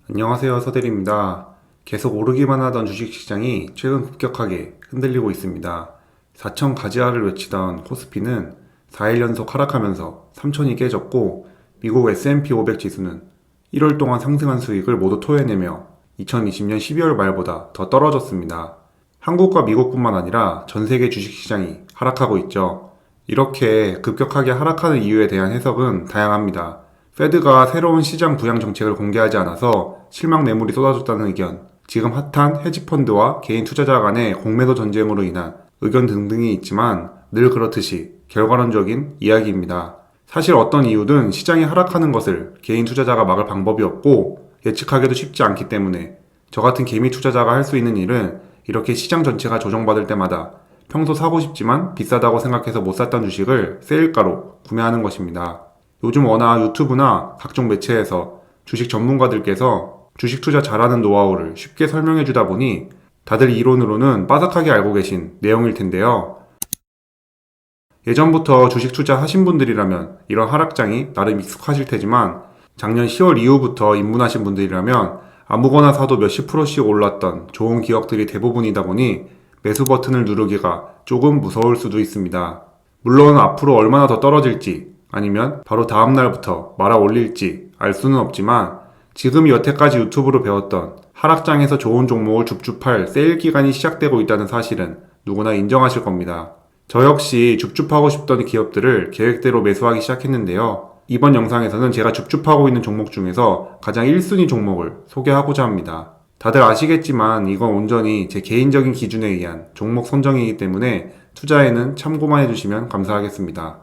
안녕하세요, 서대리입니다. 계속 오르기만 하던 주식시장이 최근 급격하게 흔들리고 있습니다. 4천 가지아를 외치던 코스피는 4일 연속 하락하면서 3천이 깨졌고, 미국 S&P 500 지수는 1월 동안 상승한 수익을 모두 토해내며 2020년 12월 말보다 더 떨어졌습니다. 한국과 미국뿐만 아니라 전 세계 주식시장이 하락하고 있죠. 이렇게 급격하게 하락하는 이유에 대한 해석은 다양합니다. 페드가 새로운 시장 부양 정책을 공개하지 않아서 실망 매물이 쏟아졌다는 의견, 지금 핫한 헤지펀드와 개인 투자자 간의 공매도 전쟁으로 인한 의견 등등이 있지만 늘 그렇듯이 결과론적인 이야기입니다. 사실 어떤 이유든 시장이 하락하는 것을 개인 투자자가 막을 방법이 없고 예측하기도 쉽지 않기 때문에 저 같은 개미 투자자가 할 수 있는 일은 이렇게 시장 전체가 조정받을 때마다 평소 사고 싶지만 비싸다고 생각해서 못 샀던 주식을 세일가로 구매하는 것입니다. 요즘 워낙 유튜브나 각종 매체에서 주식 전문가들께서 주식 투자 잘하는 노하우를 쉽게 설명해 주다 보니 다들 이론으로는 빠삭하게 알고 계신 내용일 텐데요. 예전부터 주식 투자 하신 분들이라면 이런 하락장이 나름 익숙하실 테지만 작년 10월 이후부터 입문하신 분들이라면 아무거나 사도 몇십 %씩 올랐던 좋은 기업들이 대부분이다 보니 매수 버튼을 누르기가 조금 무서울 수도 있습니다. 물론 앞으로 얼마나 더 떨어질지 아니면 바로 다음날부터 말아 올릴지 알 수는 없지만 지금 여태까지 유튜브로 배웠던 하락장에서 좋은 종목을 줍줍할 세일 기간이 시작되고 있다는 사실은 누구나 인정하실 겁니다. 저 역시 줍줍하고 싶던 기업들을 계획대로 매수하기 시작했는데요. 이번 영상에서는 제가 줍줍하고 있는 종목 중에서 가장 1순위 종목을 소개하고자 합니다. 다들 아시겠지만 이건 온전히 제 개인적인 기준에 의한 종목 선정이기 때문에 투자에는 참고만 해주시면 감사하겠습니다.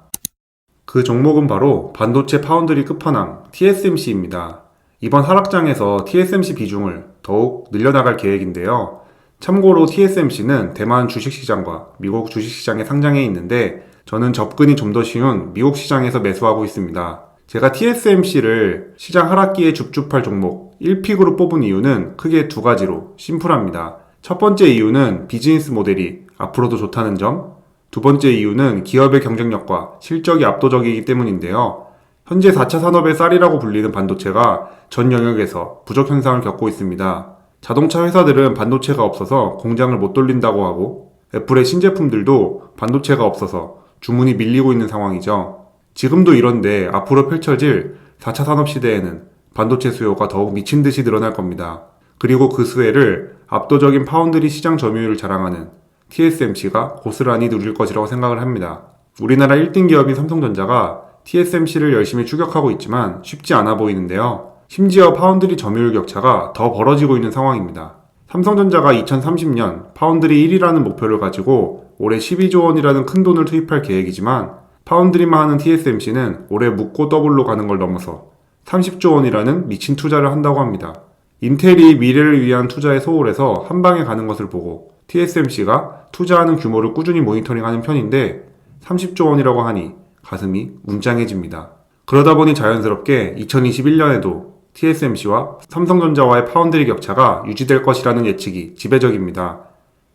그 종목은 바로 반도체 파운드리 끝판왕 TSMC입니다. 이번 하락장에서 TSMC 비중을 더욱 늘려나갈 계획인데요. 참고로 TSMC는 대만 주식시장과 미국 주식시장에 상장해 있는데 저는 접근이 좀 더 쉬운 미국 시장에서 매수하고 있습니다. 제가 TSMC를 시장 하락기에 줍줍할 종목 1픽으로 뽑은 이유는 크게 두 가지로 심플합니다. 첫 번째 이유는 비즈니스 모델이 앞으로도 좋다는 점, 두 번째 이유는 기업의 경쟁력과 실적이 압도적이기 때문인데요. 현재 4차 산업의 쌀이라고 불리는 반도체가 전 영역에서 부족 현상을 겪고 있습니다. 자동차 회사들은 반도체가 없어서 공장을 못 돌린다고 하고 애플의 신제품들도 반도체가 없어서 주문이 밀리고 있는 상황이죠. 지금도 이런데 앞으로 펼쳐질 4차 산업 시대에는 반도체 수요가 더욱 미친 듯이 늘어날 겁니다. 그리고 그 수혜를 압도적인 파운드리 시장 점유율을 자랑하는 TSMC가 고스란히 누릴 것이라고 생각을 합니다. 우리나라 1등 기업인 삼성전자가 TSMC를 열심히 추격하고 있지만 쉽지 않아 보이는데요. 심지어 파운드리 점유율 격차가 더 벌어지고 있는 상황입니다. 삼성전자가 2030년 파운드리 1위라는 목표를 가지고 올해 12조 원이라는 큰 돈을 투입할 계획이지만 파운드리만 하는 TSMC는 올해 묻고 더블로 가는 걸 넘어서 30조 원이라는 미친 투자를 한다고 합니다. 인텔이 미래를 위한 투자에 소홀해서 한 방에 가는 것을 보고 TSMC가 투자하는 규모를 꾸준히 모니터링하는 편인데 30조 원이라고 하니 가슴이 웅장해집니다. 그러다 보니 자연스럽게 2021년에도 TSMC와 삼성전자와의 파운드리 격차가 유지될 것이라는 예측이 지배적입니다.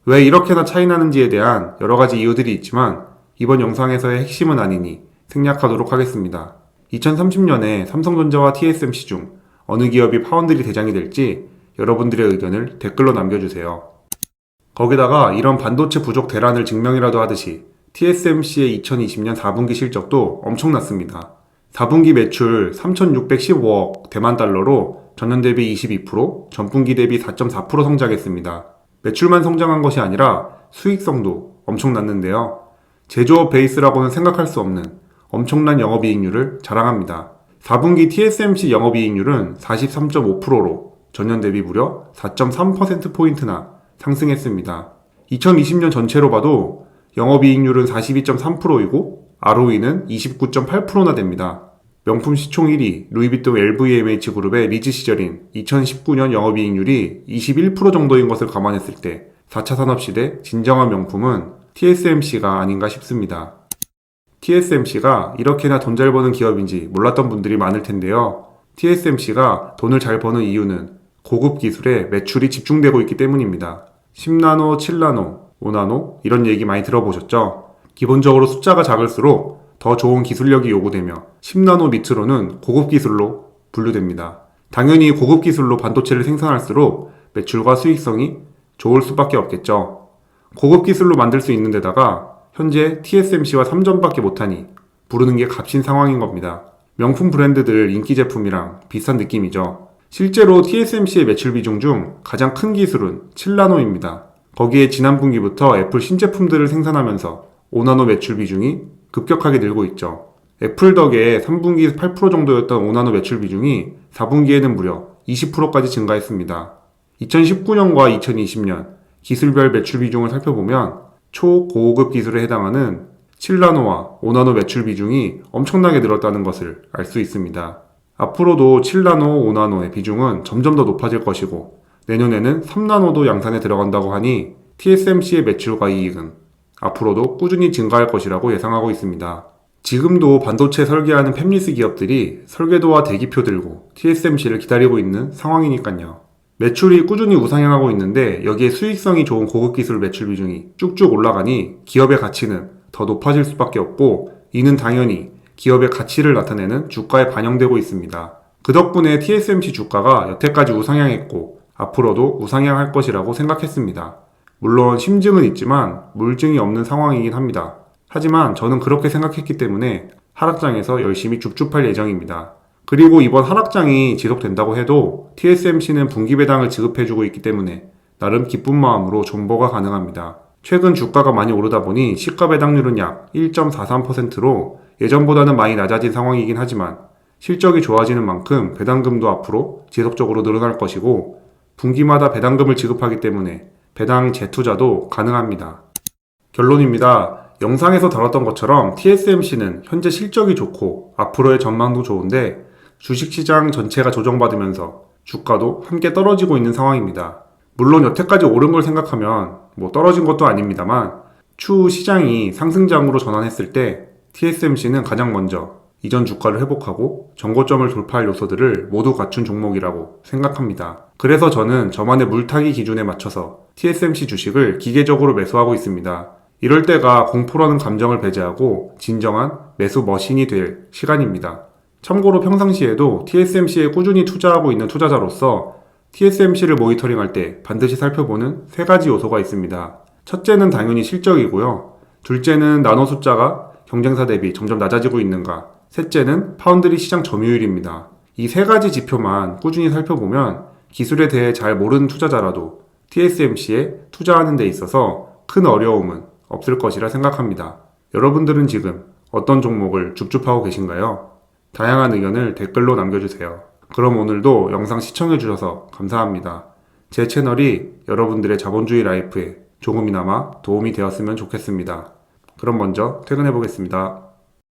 왜 이렇게나 차이 나는지에 대한 여러 가지 이유들이 있지만 이번 영상에서의 핵심은 아니니 생략하도록 하겠습니다. 2030년에 삼성전자와 TSMC 중 어느 기업이 파운드리 대장이 될지 여러분들의 의견을 댓글로 남겨주세요. 거기다가 이런 반도체 부족 대란을 증명이라도 하듯이 TSMC의 2020년 4분기 실적도 엄청났습니다. 4분기 매출 3,615억 대만 달러로 전년 대비 22%, 전분기 대비 4.4% 성장했습니다. 매출만 성장한 것이 아니라 수익성도 엄청났는데요. 제조업 베이스라고는 생각할 수 없는 엄청난 영업이익률을 자랑합니다. 4분기 TSMC 영업이익률은 43.5%로 전년 대비 무려 4.3%포인트나 상승했습니다. 2020년 전체로 봐도 영업이익률은 42.3%이고 ROE는 29.8%나 됩니다. 명품 시총 1위 루이비통 LVMH 그룹의 리즈 시절인 2019년 영업이익률이 21% 정도인 것을 감안했을 때 4차 산업시대 진정한 명품은 TSMC가 아닌가 싶습니다. TSMC가 이렇게나 돈 잘 버는 기업인지 몰랐던 분들이 많을 텐데요. TSMC가 돈을 잘 버는 이유는 고급 기술에 매출이 집중되고 있기 때문입니다. 10나노, 7나노, 5나노 이런 얘기 많이 들어보셨죠? 기본적으로 숫자가 작을수록 더 좋은 기술력이 요구되며 10나노 밑으로는 고급 기술로 분류됩니다. 당연히 고급 기술로 반도체를 생산할수록 매출과 수익성이 좋을 수밖에 없겠죠. 고급 기술로 만들 수 있는 데다가 현재 TSMC와 3점밖에 못하니 부르는 게 값인 상황인 겁니다. 명품 브랜드들 인기 제품이랑 비슷한 느낌이죠. 실제로 TSMC의 매출 비중 중 가장 큰 기술은 7나노입니다. 거기에 지난 분기부터 애플 신제품들을 생산하면서 5나노 매출 비중이 급격하게 늘고 있죠. 애플 덕에 3분기 8% 정도였던 5나노 매출 비중이 4분기에는 무려 20%까지 증가했습니다. 2019년과 2020년 기술별 매출 비중을 살펴보면 초고급 기술에 해당하는 7나노와 5나노 매출 비중이 엄청나게 늘었다는 것을 알 수 있습니다. 앞으로도 7나노, 5나노의 비중은 점점 더 높아질 것이고 내년에는 3나노도 양산에 들어간다고 하니 TSMC의 매출과 이익은 앞으로도 꾸준히 증가할 것이라고 예상하고 있습니다. 지금도 반도체 설계하는 팹리스 기업들이 설계도와 대기표 들고 TSMC를 기다리고 있는 상황이니까요. 매출이 꾸준히 우상향하고 있는데 여기에 수익성이 좋은 고급 기술 매출 비중이 쭉쭉 올라가니 기업의 가치는 더 높아질 수밖에 없고 이는 당연히 기업의 가치를 나타내는 주가에 반영되고 있습니다. 그 덕분에 TSMC 주가가 여태까지 우상향했고 앞으로도 우상향할 것이라고 생각했습니다. 물론 심증은 있지만 물증이 없는 상황이긴 합니다. 하지만 저는 그렇게 생각했기 때문에 하락장에서 열심히 줍줍할 예정입니다. 그리고 이번 하락장이 지속된다고 해도 TSMC는 분기 배당을 지급해주고 있기 때문에 나름 기쁜 마음으로 존버가 가능합니다. 최근 주가가 많이 오르다 보니 시가 배당률은 약 1.43%로 예전보다는 많이 낮아진 상황이긴 하지만 실적이 좋아지는 만큼 배당금도 앞으로 지속적으로 늘어날 것이고 분기마다 배당금을 지급하기 때문에 배당 재투자도 가능합니다. 결론입니다. 영상에서 다뤘던 것처럼 TSMC는 현재 실적이 좋고 앞으로의 전망도 좋은데 주식시장 전체가 조정받으면서 주가도 함께 떨어지고 있는 상황입니다. 물론 여태까지 오른 걸 생각하면 떨어진 것도 아닙니다만 추후 시장이 상승장으로 전환했을 때 TSMC는 가장 먼저 이전 주가를 회복하고 정고점을 돌파할 요소들을 모두 갖춘 종목이라고 생각합니다. 그래서 저는 저만의 물타기 기준에 맞춰서 TSMC 주식을 기계적으로 매수하고 있습니다. 이럴 때가 공포라는 감정을 배제하고 진정한 매수 머신이 될 시간입니다. 참고로 평상시에도 TSMC에 꾸준히 투자하고 있는 투자자로서 TSMC를 모니터링할 때 반드시 살펴보는 세 가지 요소가 있습니다. 첫째는 당연히 실적이고요. 둘째는 나노 숫자가 경쟁사 대비 점점 낮아지고 있는가. 셋째는 파운드리 시장 점유율입니다. 이 세 가지 지표만 꾸준히 살펴보면 기술에 대해 잘 모르는 투자자라도 TSMC에 투자하는 데 있어서 큰 어려움은 없을 것이라 생각합니다. 여러분들은 지금 어떤 종목을 줍줍하고 계신가요? 다양한 의견을 댓글로 남겨주세요. 그럼 오늘도 영상 시청해주셔서 감사합니다. 제 채널이 여러분들의 자본주의 라이프에 조금이나마 도움이 되었으면 좋겠습니다. 그럼 먼저 퇴근해보겠습니다.